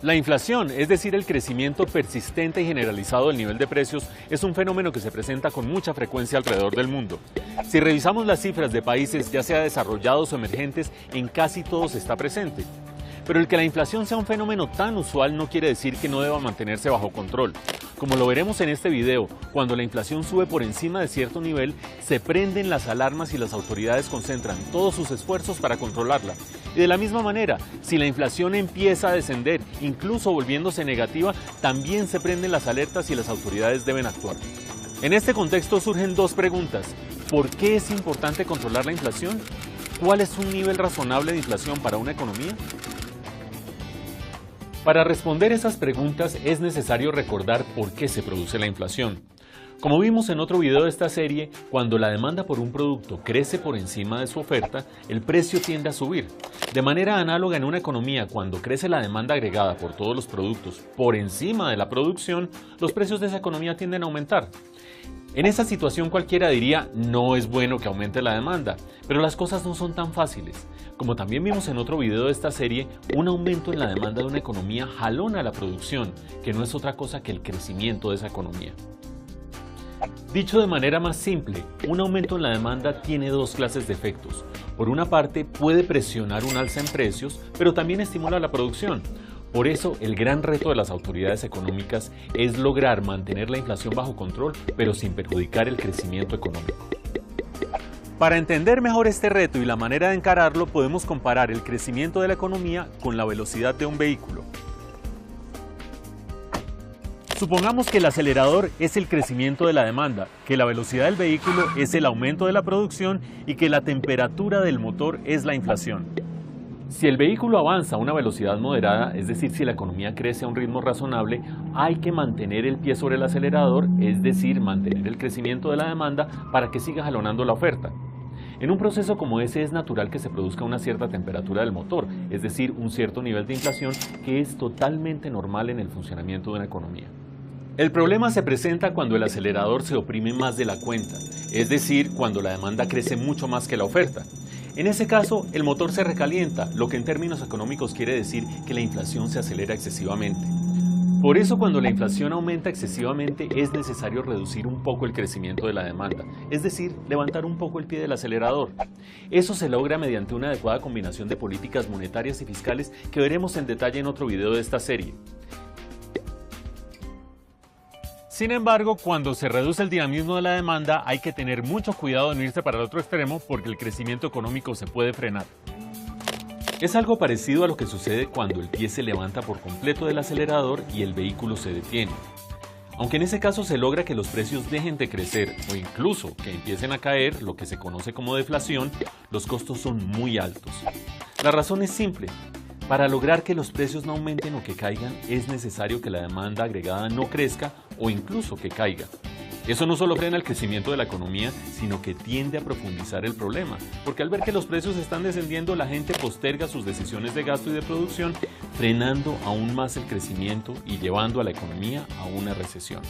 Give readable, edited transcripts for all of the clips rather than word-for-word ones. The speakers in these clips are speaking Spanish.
La inflación, es decir, el crecimiento persistente y generalizado del nivel de precios, es un fenómeno que se presenta con mucha frecuencia alrededor del mundo. Si revisamos las cifras de países, ya sea desarrollados o emergentes, en casi todos está presente. Pero el que la inflación sea un fenómeno tan usual no quiere decir que no deba mantenerse bajo control. Como lo veremos en este video, cuando la inflación sube por encima de cierto nivel, se prenden las alarmas y las autoridades concentran todos sus esfuerzos para controlarla. Y de la misma manera, si la inflación empieza a descender, incluso volviéndose negativa, también se prenden las alertas y las autoridades deben actuar. En este contexto surgen dos preguntas. ¿Por qué es importante controlar la inflación? ¿Cuál es un nivel razonable de inflación para una economía? Para responder esas preguntas es necesario recordar por qué se produce la inflación. Como vimos en otro video de esta serie, cuando la demanda por un producto crece por encima de su oferta, el precio tiende a subir. De manera análoga en una economía, cuando crece la demanda agregada por todos los productos por encima de la producción, los precios de esa economía tienden a aumentar. En esa situación cualquiera diría, no es bueno que aumente la demanda, pero las cosas no son tan fáciles. Como también vimos en otro video de esta serie, un aumento en la demanda de una economía jalona la producción, que no es otra cosa que el crecimiento de esa economía. Dicho de manera más simple, un aumento en la demanda tiene dos clases de efectos. Por una parte, puede presionar un alza en precios, pero también estimula la producción. Por eso, el gran reto de las autoridades económicas es lograr mantener la inflación bajo control, pero sin perjudicar el crecimiento económico. Para entender mejor este reto y la manera de encararlo, podemos comparar el crecimiento de la economía con la velocidad de un vehículo. Supongamos que el acelerador es el crecimiento de la demanda, que la velocidad del vehículo es el aumento de la producción y que la temperatura del motor es la inflación. Si el vehículo avanza a una velocidad moderada, es decir, si la economía crece a un ritmo razonable, hay que mantener el pie sobre el acelerador, es decir, mantener el crecimiento de la demanda para que siga jalonando la oferta. En un proceso como ese es natural que se produzca una cierta temperatura del motor, es decir, un cierto nivel de inflación que es totalmente normal en el funcionamiento de una economía. El problema se presenta cuando el acelerador se oprime más de la cuenta, es decir, cuando la demanda crece mucho más que la oferta. En ese caso, el motor se recalienta, lo que en términos económicos quiere decir que la inflación se acelera excesivamente. Por eso, cuando la inflación aumenta excesivamente, es necesario reducir un poco el crecimiento de la demanda, es decir, levantar un poco el pie del acelerador. Eso se logra mediante una adecuada combinación de políticas monetarias y fiscales que veremos en detalle en otro video de esta serie. Sin embargo, cuando se reduce el dinamismo de la demanda, hay que tener mucho cuidado en irse para el otro extremo porque el crecimiento económico se puede frenar. Es algo parecido a lo que sucede cuando el pie se levanta por completo del acelerador y el vehículo se detiene. Aunque en ese caso se logra que los precios dejen de crecer o incluso que empiecen a caer, lo que se conoce como deflación, los costos son muy altos. La razón es simple. Para lograr que los precios no aumenten o que caigan, es necesario que la demanda agregada no crezca o incluso que caiga. Eso no solo frena el crecimiento de la economía, sino que tiende a profundizar el problema, porque al ver que los precios están descendiendo, la gente posterga sus decisiones de gasto y de producción, frenando aún más el crecimiento y llevando a la economía a una recesión.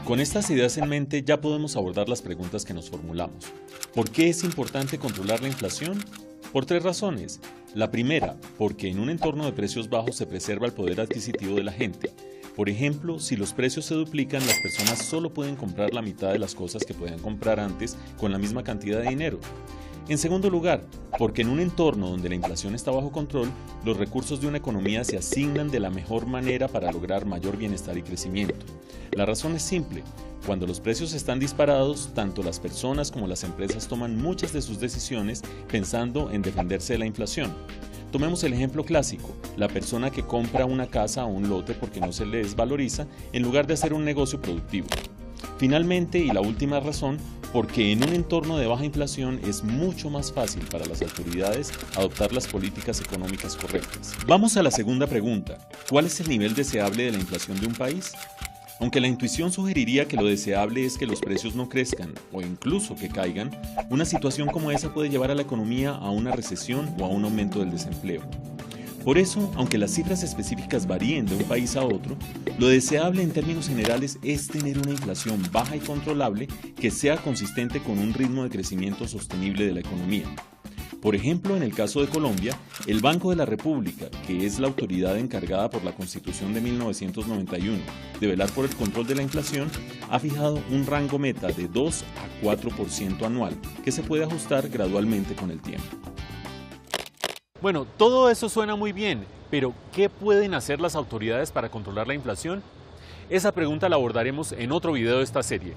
Con estas ideas en mente ya podemos abordar las preguntas que nos formulamos. ¿Por qué es importante controlar la inflación? Por tres razones. La primera, porque en un entorno de precios bajos se preserva el poder adquisitivo de la gente. Por ejemplo, si los precios se duplican, las personas solo pueden comprar la mitad de las cosas que podían comprar antes con la misma cantidad de dinero. En segundo lugar, porque en un entorno donde la inflación está bajo control, los recursos de una economía se asignan de la mejor manera para lograr mayor bienestar y crecimiento. La razón es simple. Cuando los precios están disparados, tanto las personas como las empresas toman muchas de sus decisiones pensando en defenderse de la inflación. Tomemos el ejemplo clásico, la persona que compra una casa o un lote porque no se le desvaloriza en lugar de hacer un negocio productivo. Finalmente, y la última razón, porque en un entorno de baja inflación es mucho más fácil para las autoridades adoptar las políticas económicas correctas. Vamos a la segunda pregunta, ¿cuál es el nivel deseable de la inflación de un país? Aunque la intuición sugeriría que lo deseable es que los precios no crezcan o incluso que caigan, una situación como esa puede llevar a la economía a una recesión o a un aumento del desempleo. Por eso, aunque las cifras específicas varíen de un país a otro, lo deseable en términos generales es tener una inflación baja y controlable que sea consistente con un ritmo de crecimiento sostenible de la economía. Por ejemplo, en el caso de Colombia, el Banco de la República, que es la autoridad encargada por la Constitución de 1991 de velar por el control de la inflación, ha fijado un rango meta de 2 a 4% anual, que se puede ajustar gradualmente con el tiempo. Bueno, todo eso suena muy bien, pero ¿qué pueden hacer las autoridades para controlar la inflación? Esa pregunta la abordaremos en otro video de esta serie.